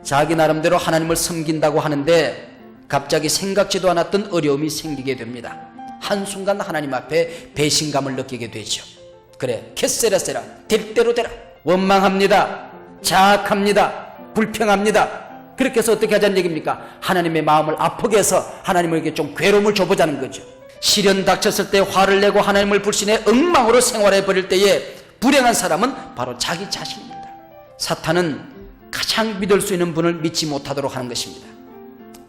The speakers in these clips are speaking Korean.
자기 나름대로 하나님을 섬긴다고 하는데 갑자기 생각지도 않았던 어려움이 생기게 됩니다. 한순간 하나님 앞에 배신감을 느끼게 되죠. 그래, 캐세라세라, 될 대로 되라. 원망합니다. 자학합니다. 불평합니다. 그렇게 해서 어떻게 하자는 얘기입니까? 하나님의 마음을 아프게 해서 하나님에게 좀 괴로움을 줘보자는 거죠. 시련 닥쳤을 때 화를 내고 하나님을 불신해 엉망으로 생활해 버릴 때에 불행한 사람은 바로 자기 자신입니다. 사탄은 가장 믿을 수 있는 분을 믿지 못하도록 하는 것입니다.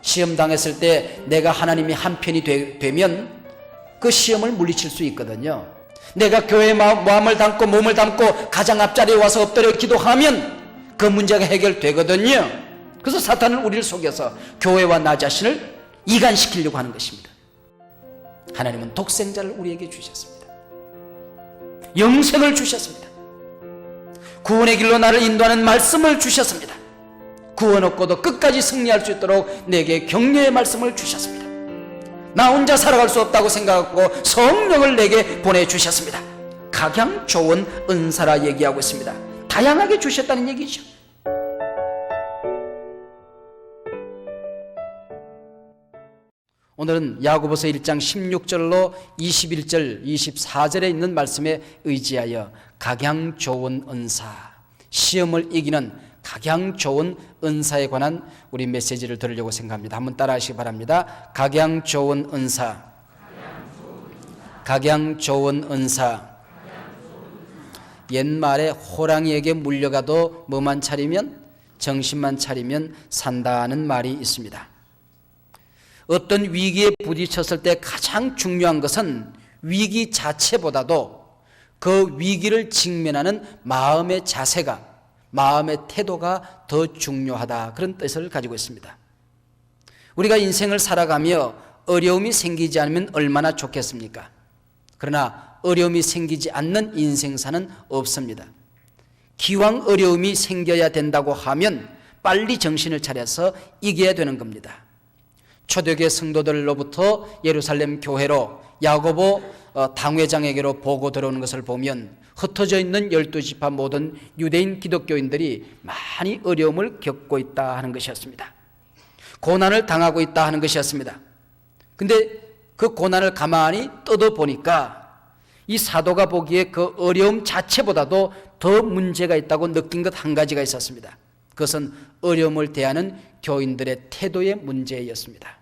시험 당했을 때 내가 하나님이 한편이 되면 그 시험을 물리칠 수 있거든요. 내가 교회에 마음을 담고 몸을 담고 가장 앞자리에 와서 엎드려 기도하면 그 문제가 해결되거든요. 그래서 사탄은 우리를 속여서 교회와 나 자신을 이간시키려고 하는 것입니다. 하나님은 독생자를 우리에게 주셨습니다. 영생을 주셨습니다. 구원의 길로 나를 인도하는 말씀을 주셨습니다. 구원 얻고도 끝까지 승리할 수 있도록 내게 격려의 말씀을 주셨습니다. 나 혼자 살아갈 수 없다고 생각하고 성령을 내게 보내주셨습니다. 각양 좋은 은사라 얘기하고 있습니다. 다양하게 주셨다는 얘기죠. 오늘은 야고보서 1장 16절로 21절 24절에 있는 말씀에 의지하여 각양 좋은 은사, 시험을 이기는 각양 좋은 은사에 관한 우리 메시지를 들으려고 생각합니다. 한번 따라 하시기 바랍니다. 각양 좋은 은사, 각양 좋은 은사. 옛말에 호랑이에게 물려가도 뭐만 차리면, 정신만 차리면 산다는 말이 있습니다. 어떤 위기에 부딪혔을 때 가장 중요한 것은 위기 자체보다도 그 위기를 직면하는 마음의 자세가, 마음의 태도가 더 중요하다, 그런 뜻을 가지고 있습니다. 우리가 인생을 살아가며 어려움이 생기지 않으면 얼마나 좋겠습니까? 그러나 어려움이 생기지 않는 인생사는 없습니다. 기왕 어려움이 생겨야 된다고 하면 빨리 정신을 차려서 이겨야 되는 겁니다. 초대교회 성도들로부터 예루살렘 교회로 야고보 당회장에게로 보고 들어오는 것을 보면 흩어져 있는 12지파 모든 유대인 기독교인들이 많이 어려움을 겪고 있다 하는 것이었습니다. 고난을 당하고 있다 하는 것이었습니다. 근데 그 고난을 가만히 뜯어보니까 이 사도가 보기에 그 어려움 자체보다도 더 문제가 있다고 느낀 것 한 가지가 있었습니다. 그것은 어려움을 대하는 교인들의 태도의 문제였습니다.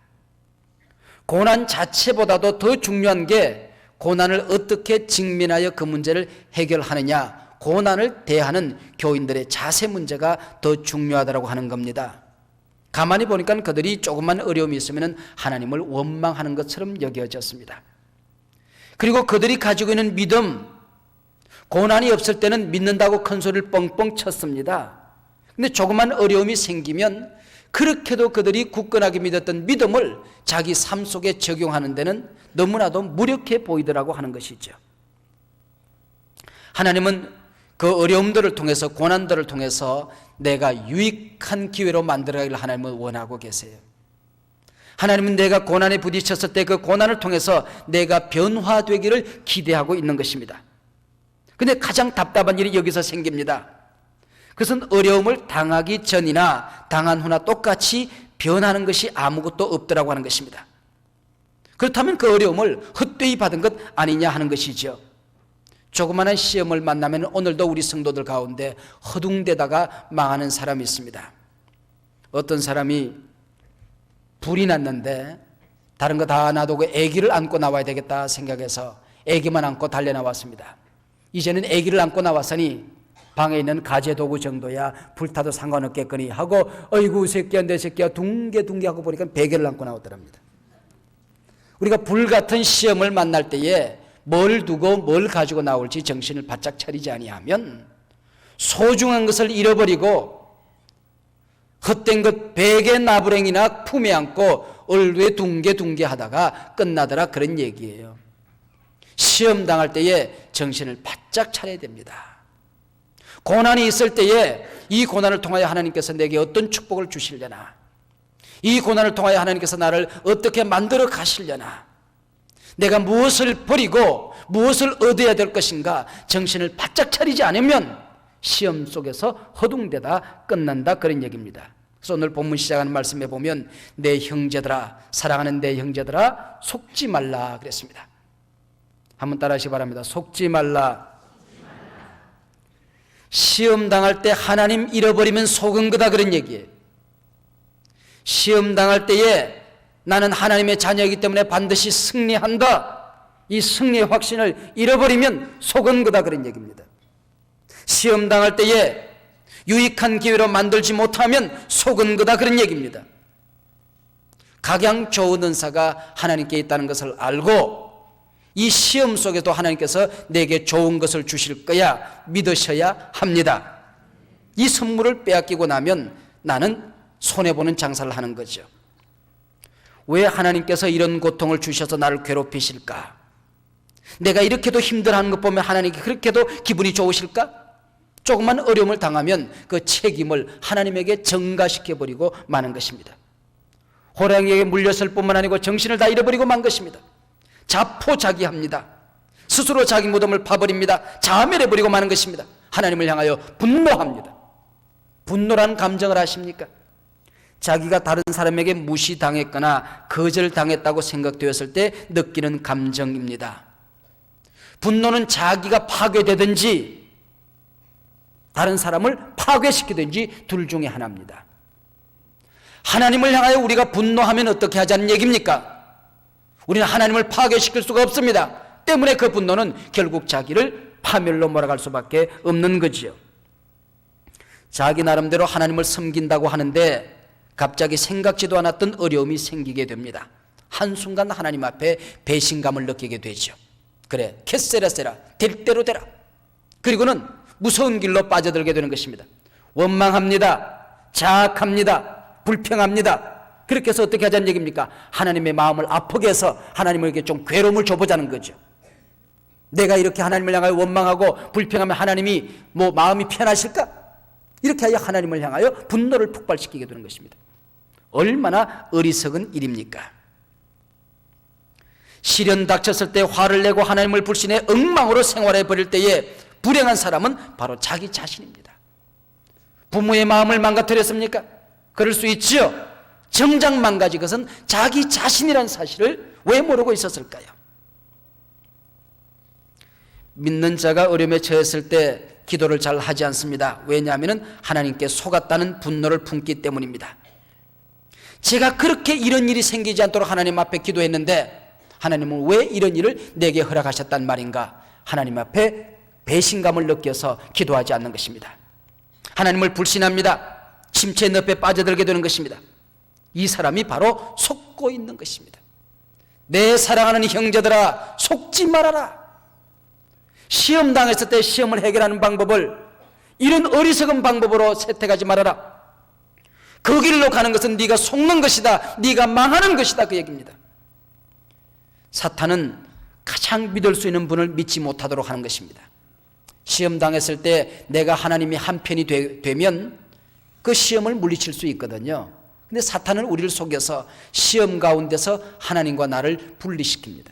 고난 자체보다도 더 중요한 게 고난을 어떻게 직면하여 그 문제를 해결하느냐, 고난을 대하는 교인들의 자세 문제가 더 중요하다고 하는 겁니다. 가만히 보니까 그들이 조금만 어려움이 있으면 하나님을 원망하는 것처럼 여겨졌습니다. 그리고 그들이 가지고 있는 믿음, 고난이 없을 때는 믿는다고 큰 소리를 뻥뻥 쳤습니다. 근데 조그만 어려움이 생기면 그렇게도 그들이 굳건하게 믿었던 믿음을 자기 삶 속에 적용하는 데는 너무나도 무력해 보이더라고 하는 것이죠. 하나님은 그 어려움들을 통해서, 고난들을 통해서 내가 유익한 기회로 만들어가기를 하나님은 원하고 계세요. 하나님은 내가 고난에 부딪혔을 때 그 고난을 통해서 내가 변화되기를 기대하고 있는 것입니다. 근데 가장 답답한 일이 여기서 생깁니다. 그것은 어려움을 당하기 전이나 당한 후나 똑같이 변하는 것이 아무것도 없더라고 하는 것입니다. 그렇다면 그 어려움을 헛되이 받은 것 아니냐 하는 것이죠. 조그마한 시험을 만나면 오늘도 우리 성도들 가운데 허둥대다가 망하는 사람이 있습니다. 어떤 사람이 불이 났는데 다른 거 다 놔두고 아기를 안고 나와야 되겠다 생각해서 아기만 안고 달려나왔습니다. 이제는 아기를 안고 나왔으니 방에 있는 가재도구 정도야 불타도 상관없겠거니 하고 어이구 새끼야 내 새끼야 둥개둥개 하고 보니까 베개를 안고 나오더랍니다. 우리가 불같은 시험을 만날 때에 뭘 두고 뭘 가지고 나올지 정신을 바짝 차리지 아니하면 소중한 것을 잃어버리고 헛된 것 베개 나부랭이나 품에 안고 얼루에 둥개둥개 하다가 끝나더라, 그런 얘기예요. 시험 당할 때에 정신을 바짝 차려야 됩니다. 고난이 있을 때에 이 고난을 통하여 하나님께서 내게 어떤 축복을 주시려나, 이 고난을 통하여 하나님께서 나를 어떻게 만들어 가시려나, 내가 무엇을 버리고 무엇을 얻어야 될 것인가 정신을 바짝 차리지 않으면 시험 속에서 허둥대다 끝난다, 그런 얘기입니다. 그래서 오늘 본문 시작하는 말씀에 보면 내 형제들아, 사랑하는 내 형제들아, 속지 말라 그랬습니다. 한번 따라하시기 바랍니다. 속지 말라. 시험 당할 때 하나님 잃어버리면 속은 거다, 그런 얘기예요. 시험 당할 때에 나는 하나님의 자녀이기 때문에 반드시 승리한다, 이 승리의 확신을 잃어버리면 속은 거다, 그런 얘기입니다. 시험 당할 때에 유익한 기회로 만들지 못하면 속은 거다, 그런 얘기입니다. 각양 좋은 은사가 하나님께 있다는 것을 알고 이 시험 속에도 하나님께서 내게 좋은 것을 주실 거야 믿으셔야 합니다. 이 선물을 빼앗기고 나면 나는 손해보는 장사를 하는 거죠. 왜 하나님께서 이런 고통을 주셔서 나를 괴롭히실까? 내가 이렇게도 힘들어하는 것 보면 하나님께 그렇게도 기분이 좋으실까? 조금만 어려움을 당하면 그 책임을 하나님에게 전가시켜버리고 마는 것입니다. 호랑이에게 물렸을 뿐만 아니고 정신을 다 잃어버리고 만 것입니다. 자포자기합니다. 스스로 자기 무덤을 파버립니다. 자멸해버리고 마는 것입니다. 하나님을 향하여 분노합니다. 분노라는 감정을 아십니까? 자기가 다른 사람에게 무시당했거나 거절당했다고 생각되었을 때 느끼는 감정입니다. 분노는 자기가 파괴되든지 다른 사람을 파괴시키든지 둘 중에 하나입니다. 하나님을 향하여 우리가 분노하면 어떻게 하자는 얘기입니까? 우리는 하나님을 파괴시킬 수가 없습니다. 때문에 그 분노는 결국 자기를 파멸로 몰아갈 수밖에 없는 거지요. 자기 나름대로 하나님을 섬긴다고 하는데 갑자기 생각지도 않았던 어려움이 생기게 됩니다. 한순간 하나님 앞에 배신감을 느끼게 되죠. 그래, 캐세라세라, 될 대로 되라. 그리고는 무서운 길로 빠져들게 되는 것입니다. 원망합니다. 자학합니다. 불평합니다. 그렇게 해서 어떻게 하자는 얘기입니까? 하나님의 마음을 아프게 해서 하나님에게 좀 괴로움을 줘보자는 거죠. 내가 이렇게 하나님을 향하여 원망하고 불평하면 하나님이 마음이 편하실까? 이렇게 하여 하나님을 향하여 분노를 폭발시키게 되는 것입니다. 얼마나 어리석은 일입니까? 시련 닥쳤을 때 화를 내고 하나님을 불신해 엉망으로 생활해 버릴 때에 불행한 사람은 바로 자기 자신입니다. 부모의 마음을 망가뜨렸습니까? 그럴 수 있지요. 정작 망가진 것은 자기 자신이라는 사실을 왜 모르고 있었을까요? 믿는 자가 어려움에 처했을 때 기도를 잘 하지 않습니다. 왜냐하면 하나님께 속았다는 분노를 품기 때문입니다. 제가 그렇게 이런 일이 생기지 않도록 하나님 앞에 기도했는데 하나님은 왜 이런 일을 내게 허락하셨단 말인가? 하나님 앞에 배신감을 느껴서 기도하지 않는 것입니다. 하나님을 불신합니다. 침체 늪에 빠져들게 되는 것입니다. 이 사람이 바로 속고 있는 것입니다. 내 사랑하는 형제들아, 속지 말아라. 시험 당했을 때 시험을 해결하는 방법을 이런 어리석은 방법으로 채택하지 말아라. 그 길로 가는 것은 네가 속는 것이다, 네가 망하는 것이다, 그 얘기입니다. 사탄은 가장 믿을 수 있는 분을 믿지 못하도록 하는 것입니다. 시험 당했을 때 내가 하나님이 한편이 되면 그 시험을 물리칠 수 있거든요. 근데 사탄은 우리를 속여서 시험 가운데서 하나님과 나를 분리시킵니다.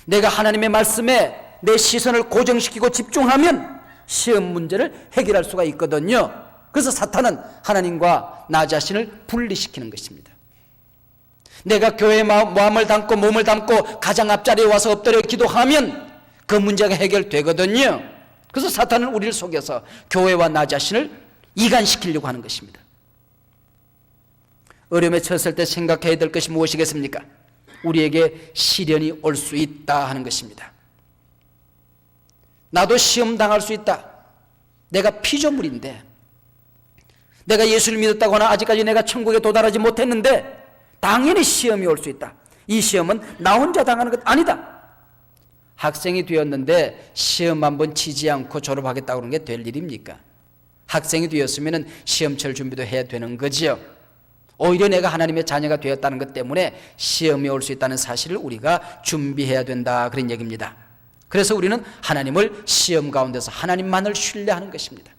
내가 하나님의 말씀에 내 시선을 고정시키고 집중하면 시험 문제를 해결할 수가 있거든요. 그래서 사탄은 하나님과 나 자신을 분리시키는 것입니다. 내가 교회에 마음을 담고 몸을 담고 가장 앞자리에 와서 엎드려 기도하면 그 문제가 해결되거든요. 그래서 사탄은 우리를 속여서 교회와 나 자신을 이간시키려고 하는 것입니다. 어려움에 처했을 때 생각해야 될 것이 무엇이겠습니까? 우리에게 시련이 올 수 있다 하는 것입니다. 나도 시험 당할 수 있다. 내가 피조물인데, 내가 예수를 믿었다고 하나 아직까지 내가 천국에 도달하지 못했는데 당연히 시험이 올 수 있다. 이 시험은 나 혼자 당하는 것 아니다. 학생이 되었는데 시험 한번 치지 않고 졸업하겠다고 하는 게 될 일입니까? 학생이 되었으면 시험철 준비도 해야 되는 거지요. 오히려 내가 하나님의 자녀가 되었다는 것 때문에 시험이 올 수 있다는 사실을 우리가 준비해야 된다, 그런 얘기입니다. 그래서 우리는 하나님을 시험 가운데서 하나님만을 신뢰하는 것입니다.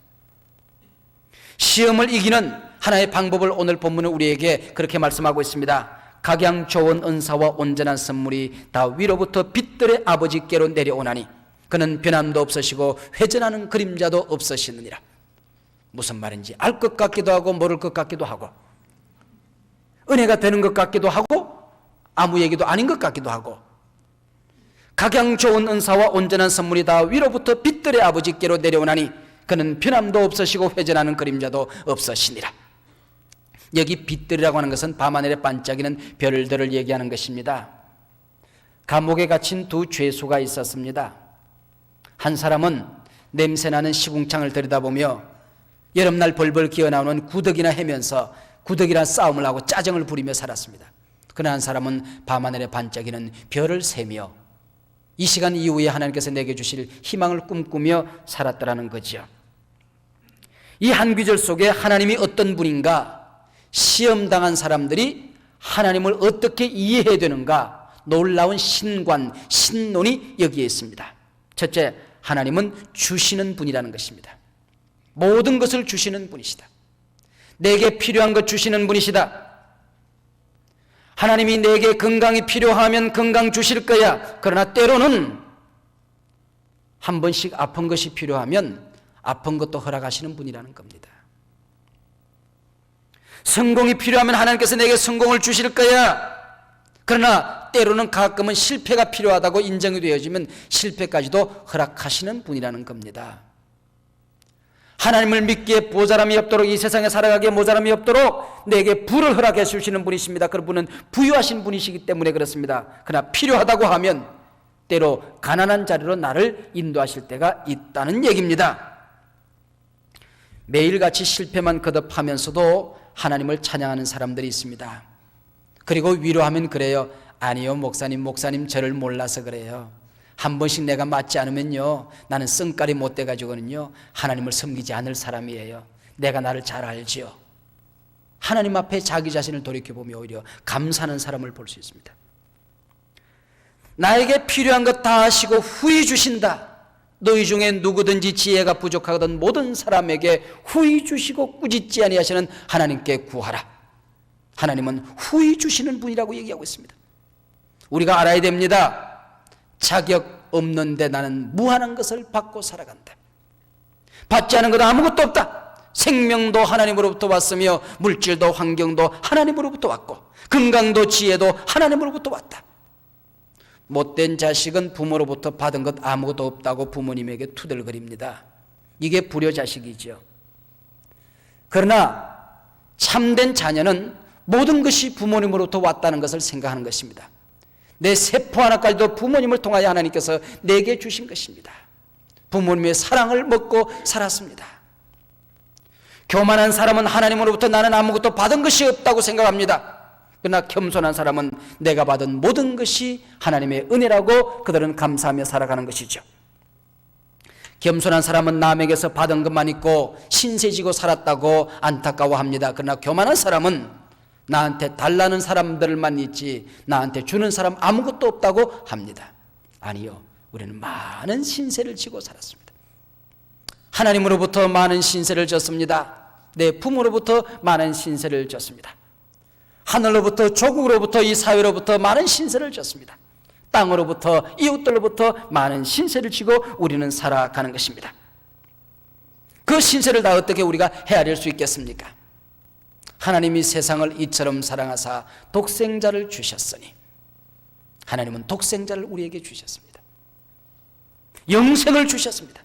시험을 이기는 하나의 방법을 오늘 본문은 우리에게 그렇게 말씀하고 있습니다. 각양 좋은 은사와 온전한 선물이 다 위로부터 빛들의 아버지께로 내려오나니 그는 변함도 없으시고 회전하는 그림자도 없으시느니라. 무슨 말인지 알 것 같기도 하고 모를 것 같기도 하고, 은혜가 되는 것 같기도 하고 아무 얘기도 아닌 것 같기도 하고, 각양 좋은 은사와 온전한 선물이 다 위로부터 빛들의 아버지께로 내려오나니 그는 변함도 없으시고 회전하는 그림자도 없으시니라. 여기 빛들이라고 하는 것은 밤하늘에 반짝이는 별들을 얘기하는 것입니다. 감옥에 갇힌 두 죄수가 있었습니다. 한 사람은 냄새나는 시궁창을 들여다보며 여름날 벌벌 기어나오는 구더기나 헤면서 구더기랑 싸움을 하고 짜증을 부리며 살았습니다. 그러나 한 사람은 밤하늘에 반짝이는 별을 세며 이 시간 이후에 하나님께서 내게 주실 희망을 꿈꾸며 살았더라는 거죠. 이 한 구절 속에 하나님이 어떤 분인가, 시험당한 사람들이 하나님을 어떻게 이해해야 되는가, 놀라운 신관, 신론이 여기에 있습니다. 첫째, 하나님은 주시는 분이라는 것입니다. 모든 것을 주시는 분이시다. 내게 필요한 것 주시는 분이시다. 하나님이 내게 건강이 필요하면 건강 주실 거야. 그러나 때로는 한 번씩 아픈 것이 필요하면 아픈 것도 허락하시는 분이라는 겁니다. 성공이 필요하면 하나님께서 내게 성공을 주실 거야. 그러나 때로는 가끔은 실패가 필요하다고 인정이 되어지면 실패까지도 허락하시는 분이라는 겁니다. 하나님을 믿기에 모자람이 없도록, 이 세상에 살아가기에 모자람이 없도록 내게 부를 허락해 주시는 분이십니다. 그분은 부유하신 분이시기 때문에 그렇습니다. 그러나 필요하다고 하면 때로 가난한 자리로 나를 인도하실 때가 있다는 얘기입니다. 매일같이 실패만 거듭하면서도 하나님을 찬양하는 사람들이 있습니다. 그리고 위로하면 그래요. 아니요, 목사님 저를 몰라서 그래요. 한 번씩 내가 맞지 않으면요, 나는 성깔이 못 돼가지고는요 하나님을 섬기지 않을 사람이에요. 내가 나를 잘 알지요. 하나님 앞에 자기 자신을 돌이켜보며 오히려 감사하는 사람을 볼 수 있습니다. 나에게 필요한 것 다 하시고 후히 주신다. 너희 중에 누구든지 지혜가 부족하거든 모든 사람에게 후히 주시고 꾸짖지 아니하시는 하나님께 구하라. 하나님은 후히 주시는 분이라고 얘기하고 있습니다. 우리가 알아야 됩니다. 자격 없는데 나는 무한한 것을 받고 살아간다. 받지 않은 것 아무것도 없다. 생명도 하나님으로부터 왔으며 물질도 환경도 하나님으로부터 왔고 건강도 지혜도 하나님으로부터 왔다. 못된 자식은 부모로부터 받은 것 아무것도 없다고 부모님에게 투덜거립니다. 이게 불효자식이죠. 그러나 참된 자녀는 모든 것이 부모님으로부터 왔다는 것을 생각하는 것입니다. 내 세포 하나까지도 부모님을 통하여 하나님께서 내게 주신 것입니다. 부모님의 사랑을 먹고 살았습니다. 교만한 사람은 하나님으로부터 나는 아무것도 받은 것이 없다고 생각합니다. 그러나 겸손한 사람은 내가 받은 모든 것이 하나님의 은혜라고 그들은 감사하며 살아가는 것이죠. 겸손한 사람은 남에게서 받은 것만 있고 신세지고 살았다고 안타까워합니다. 그러나 교만한 사람은 나한테 달라는 사람들만 있지 나한테 주는 사람 아무것도 없다고 합니다. 아니요, 우리는 많은 신세를 지고 살았습니다. 하나님으로부터 많은 신세를 졌습니다. 내 부모로부터 많은 신세를 졌습니다. 하늘로부터, 조국으로부터, 이 사회로부터 많은 신세를 졌습니다. 땅으로부터, 이웃들로부터 많은 신세를 지고 우리는 살아가는 것입니다. 그 신세를 다 어떻게 우리가 헤아릴 수 있겠습니까? 하나님이 세상을 이처럼 사랑하사 독생자를 주셨으니, 하나님은 독생자를 우리에게 주셨습니다. 영생을 주셨습니다.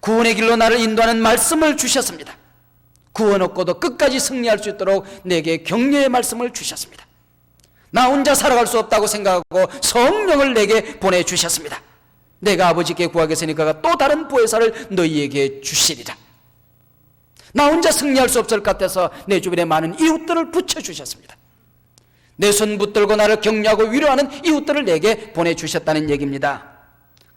구원의 길로 나를 인도하는 말씀을 주셨습니다. 구원 얻고도 끝까지 승리할 수 있도록 내게 격려의 말씀을 주셨습니다. 나 혼자 살아갈 수 없다고 생각하고 성령을 내게 보내주셨습니다. 내가 아버지께 구하겠으니 그가 또 다른 보혜사를 너희에게 주시리라. 나 혼자 승리할 수 없을 것 같아서 내 주변에 많은 이웃들을 붙여주셨습니다. 내 손 붙들고 나를 격려하고 위로하는 이웃들을 내게 보내주셨다는 얘기입니다.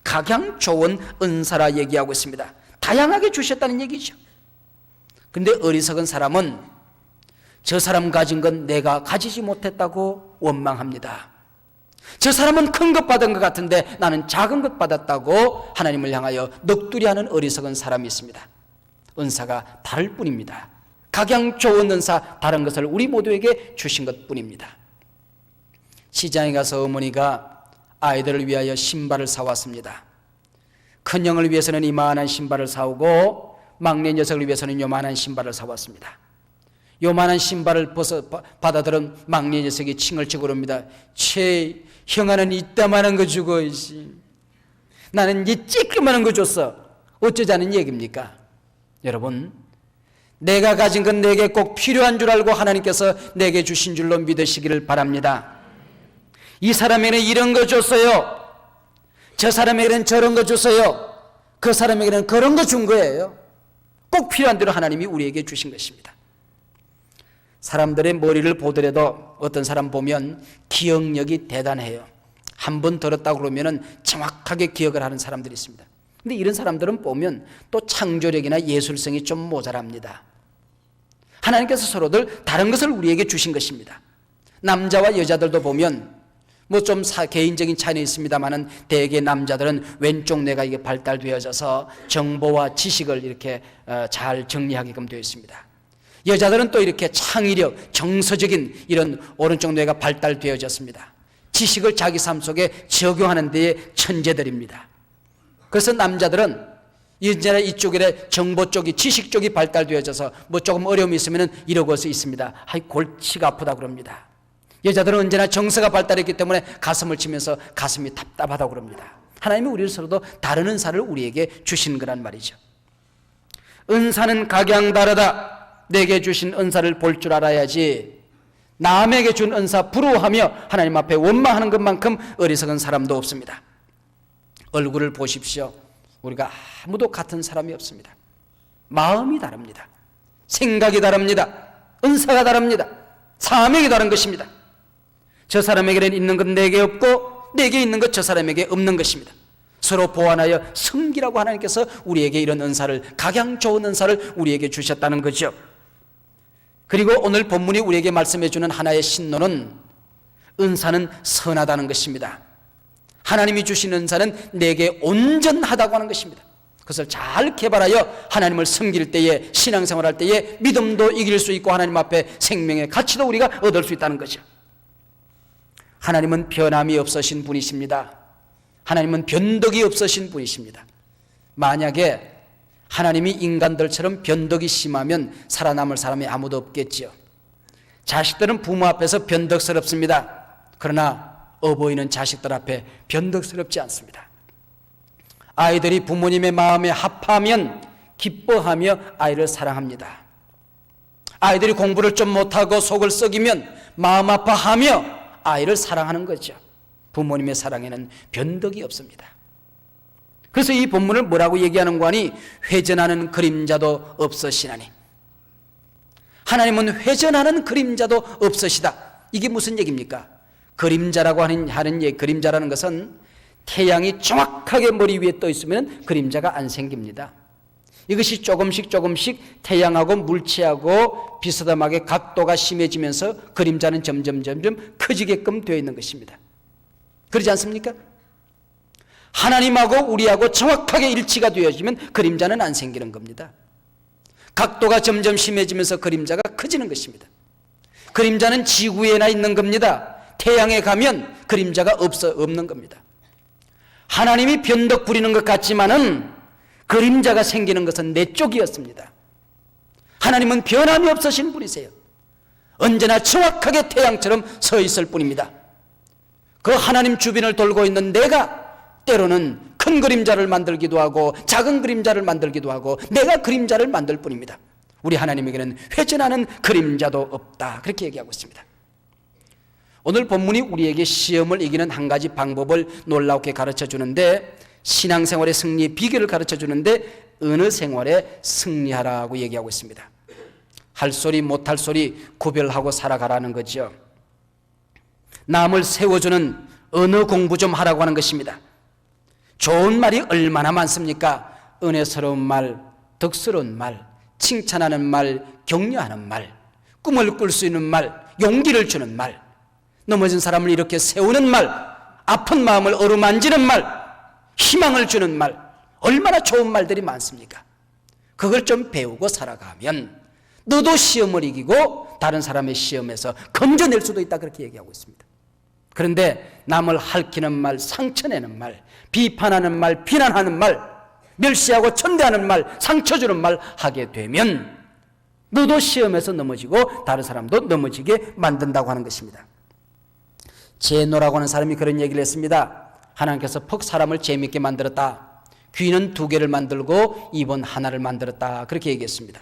각양 좋은 은사라 얘기하고 있습니다. 다양하게 주셨다는 얘기죠. 근데 어리석은 사람은 저 사람 가진 건 내가 가지지 못했다고 원망합니다. 저 사람은 큰 것 받은 것 같은데 나는 작은 것 받았다고 하나님을 향하여 넋두리하는 어리석은 사람이 있습니다. 은사가 다를 뿐입니다. 각양 좋은 은사, 다른 것을 우리 모두에게 주신 것 뿐입니다. 시장에 가서 어머니가 아이들을 위하여 신발을 사왔습니다. 큰형을 위해서는 이만한 신발을 사오고 막내 녀석을 위해서는 요만한 신발을 사왔습니다. 요만한 신발을 받아들은 막내 녀석이 칭을 치고 그럽니다. 쟤 형아는 이따만한 거 주고 나는 이 찌끄만한 거 줬어. 어쩌자는 얘기입니까? 여러분, 내가 가진 건 내게 꼭 필요한 줄 알고 하나님께서 내게 주신 줄로 믿으시기를 바랍니다. 이 사람에게는 이런 거 줬어요. 저 사람에게는 저런 거 줬어요. 그 사람에게는 그런 거 준 거예요. 꼭 필요한 대로 하나님이 우리에게 주신 것입니다. 사람들의 머리를 보더라도 어떤 사람 보면 기억력이 대단해요. 한 번 들었다고 그러면 정확하게 기억을 하는 사람들이 있습니다. 근데 이런 사람들은 보면 또 창조력이나 예술성이 좀 모자랍니다. 하나님께서 서로들 다른 것을 우리에게 주신 것입니다. 남자와 여자들도 보면 뭐 좀 개인적인 차이는 있습니다만은 대개 남자들은 왼쪽 뇌가 이게 발달되어져서 정보와 지식을 이렇게 잘 정리하게끔 되어 있습니다. 여자들은 또 이렇게 창의력, 정서적인 이런 오른쪽 뇌가 발달되어졌습니다. 지식을 자기 삶 속에 적용하는 데에 천재들입니다. 그래서 남자들은 이제는 이쪽에 정보 쪽이, 지식 쪽이 발달되어져서 뭐 조금 어려움이 있으면 이러고 있습니다. 골치가 아프다 그럽니다. 여자들은 언제나 정서가 발달했기 때문에 가슴을 치면서 가슴이 답답하다고 그럽니다. 하나님이 우리를 서로도 다른 은사를 우리에게 주신 거란 말이죠. 은사는 각양다르다. 내게 주신 은사를 볼 줄 알아야지 남에게 준 은사 부러워하며 하나님 앞에 원망하는 것만큼 어리석은 사람도 없습니다. 얼굴을 보십시오. 우리가 아무도 같은 사람이 없습니다. 마음이 다릅니다. 생각이 다릅니다. 은사가 다릅니다. 사명이 다른 것입니다. 저 사람에게는 있는 것 내게 없고 내게 있는 것 저 사람에게 없는 것입니다. 서로 보완하여 섬기라고 하나님께서 우리에게 이런 은사를, 각양 좋은 은사를 우리에게 주셨다는 거죠. 그리고 오늘 본문이 우리에게 말씀해 주는 하나의 신론은 은사는 선하다는 것입니다. 하나님이 주신 은사는 내게 온전하다고 하는 것입니다. 그것을 잘 개발하여 하나님을 섬길 때에, 신앙생활할 때에 믿음도 이길 수 있고 하나님 앞에 생명의 가치도 우리가 얻을 수 있다는 거죠. 하나님은 변함이 없으신 분이십니다. 하나님은 변덕이 없으신 분이십니다. 만약에 하나님이 인간들처럼 변덕이 심하면 살아남을 사람이 아무도 없겠지요. 자식들은 부모 앞에서 변덕스럽습니다. 그러나 어버이는 자식들 앞에 변덕스럽지 않습니다. 아이들이 부모님의 마음에 합하면 기뻐하며 아이를 사랑합니다. 아이들이 공부를 좀 못하고 속을 썩이면 마음 아파하며 아이를 사랑하는 거죠. 부모님의 사랑에는 변덕이 없습니다. 그래서 이 본문을 뭐라고 얘기하는 거니? 회전하는 그림자도 없으시나니. 하나님은 회전하는 그림자도 없으시다. 이게 무슨 얘기입니까? 그림자라고 하는 그림자라는 것은 태양이 정확하게 머리 위에 떠 있으면 그림자가 안 생깁니다. 이것이 조금씩 태양하고 물체하고 비스듬하게 각도가 심해지면서 그림자는 점점 커지게끔 되어 있는 것입니다. 그러지 않습니까? 하나님하고 우리하고 정확하게 일치가 되어지면 그림자는 안 생기는 겁니다. 각도가 점점 심해지면서 그림자가 커지는 것입니다. 그림자는 지구에나 있는 겁니다. 태양에 가면 그림자가 없는 겁니다. 하나님이 변덕 부리는 것 같지만은 그림자가 생기는 것은 내 쪽이었습니다. 하나님은 변함이 없으신 분이세요. 언제나 정확하게 태양처럼 서 있을 뿐입니다. 그 하나님 주변을 돌고 있는 내가 때로는 큰 그림자를 만들기도 하고 작은 그림자를 만들기도 하고 내가 그림자를 만들 뿐입니다. 우리 하나님에게는 회전하는 그림자도 없다. 그렇게 얘기하고 있습니다. 오늘 본문이 우리에게 시험을 이기는 한 가지 방법을 놀랍게 가르쳐 주는데, 신앙생활의 승리의 비결을 가르쳐 주는데 어느 생활에 승리하라고 얘기하고 있습니다. 할 소리 못할 소리 구별하고 살아가라는 거죠. 남을 세워주는 언어 공부 좀 하라고 하는 것입니다. 좋은 말이 얼마나 많습니까? 은혜스러운 말, 덕스러운 말, 칭찬하는 말, 격려하는 말, 꿈을 꿀 수 있는 말, 용기를 주는 말, 넘어진 사람을 이렇게 세우는 말, 아픈 마음을 어루만지는 말, 희망을 주는 말, 얼마나 좋은 말들이 많습니까? 그걸 좀 배우고 살아가면 너도 시험을 이기고 다른 사람의 시험에서 건져낼 수도 있다. 그렇게 얘기하고 있습니다. 그런데 남을 핥히는 말, 상처내는 말, 비판하는 말, 비난하는 말, 멸시하고 천대하는 말, 상처 주는 말 하게 되면 너도 시험에서 넘어지고 다른 사람도 넘어지게 만든다고 하는 것입니다. 제노라고 하는 사람이 그런 얘기를 했습니다. 하나님께서 퍽 사람을 재미있게 만들었다. 귀는 2개를 만들고 입은 하나를 만들었다. 그렇게 얘기했습니다.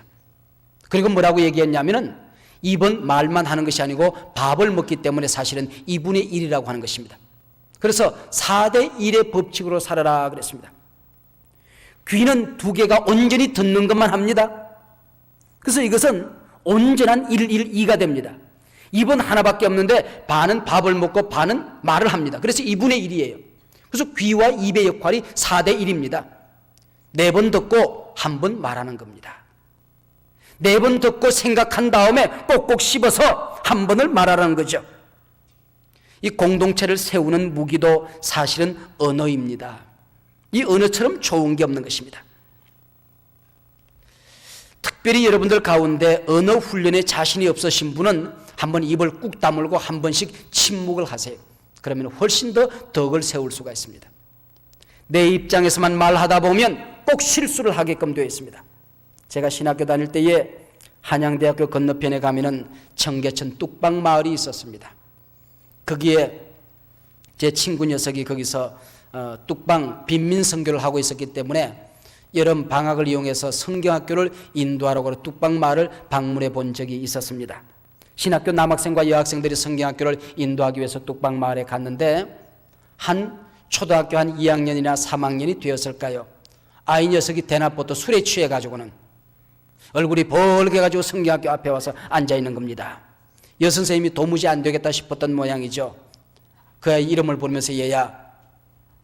그리고 뭐라고 얘기했냐면은 입은 말만 하는 것이 아니고 밥을 먹기 때문에 사실은 2분의 1이라고 하는 것입니다. 그래서 4대 1의 법칙으로 살아라 그랬습니다. 귀는 2개가 온전히 듣는 것만 합니다. 그래서 이것은 온전한 1, 1, 2가 됩니다. 입은 하나밖에 없는데 반은 밥을 먹고 반은 말을 합니다. 그래서 2분의 1이에요. 그래서 귀와 입의 역할이 4대 1입니다. 4번 듣고 1번 말하는 겁니다. 4번 듣고 생각한 다음에 꼭꼭 씹어서 1번을 말하라는 거죠. 이 공동체를 세우는 무기도 사실은 언어입니다. 이 언어처럼 좋은 게 없는 것입니다. 특별히 여러분들 가운데 언어 훈련에 자신이 없으신 분은 한번 입을 꾹 다물고 한 번씩 침묵을 하세요. 그러면 훨씬 더 덕을 세울 수가 있습니다. 내 입장에서만 말하다 보면 꼭 실수를 하게끔 되어 있습니다. 제가 신학교 다닐 때에 한양대학교 건너편에 가면은 청계천 뚝방 마을이 있었습니다. 거기에 제 친구 녀석이 거기서 뚝방 빈민 선교를 하고 있었기 때문에 여름 방학을 이용해서 성경학교를 인도하러 뚝방 마을을 방문해 본 적이 있었습니다. 신학교 남학생과 여학생들이 성경학교를 인도하기 위해서 뚝방 마을에 갔는데 한 초등학교 한 2학년이나 3학년이 되었을까요? 아이 녀석이 대낮부터 술에 취해가지고는 얼굴이 벌게가지고 성경학교 앞에 와서 앉아있는 겁니다. 여선생님이 도무지 안 되겠다 싶었던 모양이죠. 그 아이 이름을 부르면서 얘야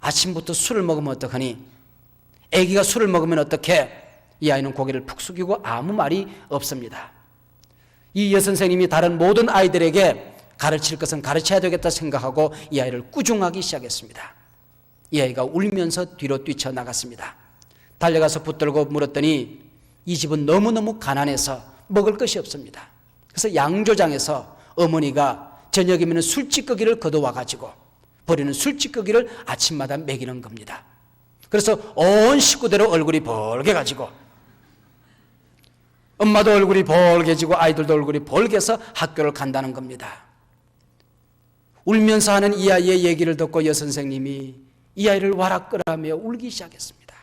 아침부터 술을 먹으면 어떡하니? 애기가 술을 먹으면 어떡해? 이 아이는 고개를 푹 숙이고 아무 말이 없습니다. 이 여선생님이 다른 모든 아이들에게 가르칠 것은 가르쳐야 되겠다 생각하고 이 아이를 꾸중하기 시작했습니다. 이 아이가 울면서 뒤로 뛰쳐나갔습니다. 달려가서 붙들고 물었더니 이 집은 너무너무 가난해서 먹을 것이 없습니다. 그래서 양조장에서 어머니가 저녁이면 술찌꺼기를 걷어와가지고 버리는 술찌꺼기를 아침마다 먹이는 겁니다. 그래서 온 식구대로 얼굴이 벌게가지고 엄마도 얼굴이 벌게지고 아이들도 얼굴이 벌게서 학교를 간다는 겁니다. 울면서 하는 이 아이의 얘기를 듣고 여선생님이 이 아이를 와락거라며 울기 시작했습니다.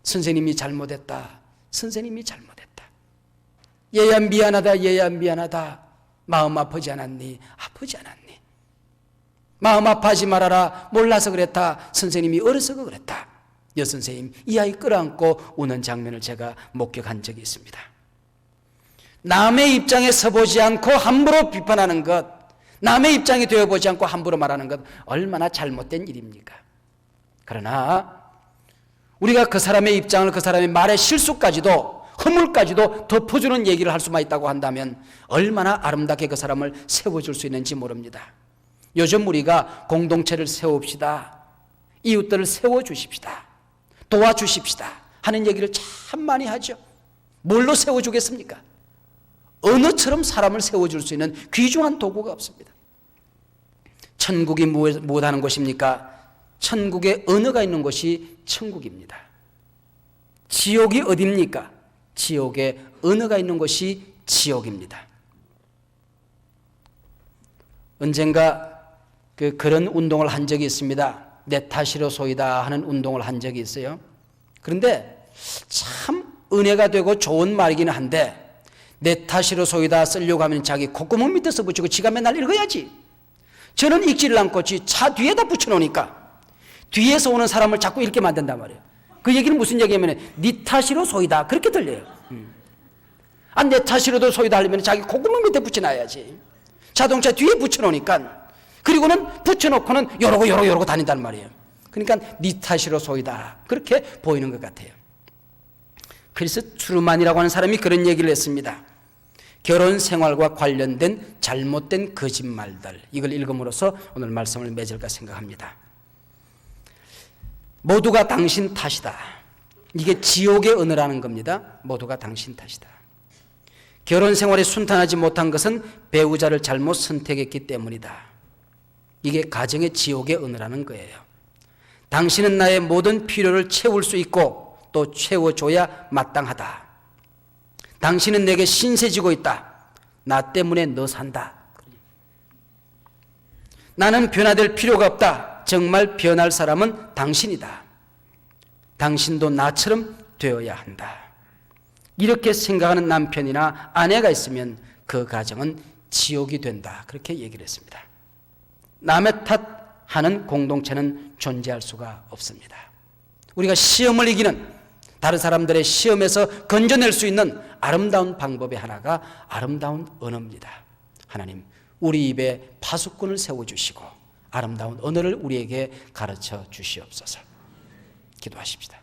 선생님이 잘못했다. 선생님이 잘못했다. 얘야 미안하다. 얘야 미안하다. 마음 아프지 않았니? 아프지 않았니? 마음 아파하지 말아라. 몰라서 그랬다. 선생님이 어려서 그랬다. 여선생님 이 아이 끌어안고 우는 장면을 제가 목격한 적이 있습니다. 남의 입장에 서보지 않고 함부로 비판하는 것, 남의 입장이 되어보지 않고 함부로 말하는 것 얼마나 잘못된 일입니까? 그러나 우리가 그 사람의 입장을 그 사람의 말의 실수까지도 허물까지도 덮어주는 얘기를 할 수만 있다고 한다면 얼마나 아름답게 그 사람을 세워줄 수 있는지 모릅니다. 요즘 우리가 공동체를 세웁시다. 이웃들을 세워주십시다. 도와주십시다 하는 얘기를 참 많이 하죠. 뭘로 세워주겠습니까? 언어처럼 사람을 세워줄 수 있는 귀중한 도구가 없습니다. 천국이 무엇하는 곳입니까? 천국에 언어가 있는 곳이 천국입니다. 지옥이 어디입니까? 지옥에 언어가 있는 곳이 지옥입니다. 언젠가 그런 운동을 한 적이 있습니다. 내 탓이로소이다 하는 운동을 한 적이 있어요. 그런데 참 은혜가 되고 좋은 말이긴 한데 내 탓이로소이다 쓰려고 하면 자기 콧구멍 밑에서 붙이고 지가 맨날 읽어야지. 저는 읽지를 않고 차 뒤에다 붙여놓으니까 뒤에서 오는 사람을 자꾸 읽게 만든단 말이에요. 그 얘기는 무슨 얘기냐면 네 탓이로소이다 그렇게 들려요. 내 탓이로도 소이다 하려면 자기 콧구멍 밑에 붙여놔야지. 자동차 뒤에 붙여놓으니까 그리고는 붙여놓고는 요러고 다닌단 말이에요. 그러니까 네 탓이로 소이다 그렇게 보이는 것 같아요. 그래서 트루만이라고 하는 사람이 그런 얘기를 했습니다. 결혼 생활과 관련된 잘못된 거짓말들, 이걸 읽음으로써 오늘 말씀을 맺을까 생각합니다. 모두가 당신 탓이다. 이게 지옥의 언어라는 겁니다. 모두가 당신 탓이다. 결혼 생활이 순탄하지 못한 것은 배우자를 잘못 선택했기 때문이다. 이게 가정의 지옥의 언어라는 거예요. 당신은 나의 모든 필요를 채울 수 있고 또 채워줘야 마땅하다. 당신은 내게 신세지고 있다. 나 때문에 너 산다. 나는 변화될 필요가 없다. 정말 변할 사람은 당신이다. 당신도 나처럼 되어야 한다. 이렇게 생각하는 남편이나 아내가 있으면 그 가정은 지옥이 된다. 그렇게 얘기를 했습니다. 남의 탓하는 공동체는 존재할 수가 없습니다. 우리가 시험을 이기는, 다른 사람들의 시험에서 건져낼 수 있는 아름다운 방법의 하나가 아름다운 언어입니다. 하나님, 우리 입에 파수꾼을 세워주시고 아름다운 언어를 우리에게 가르쳐 주시옵소서. 기도하십시다.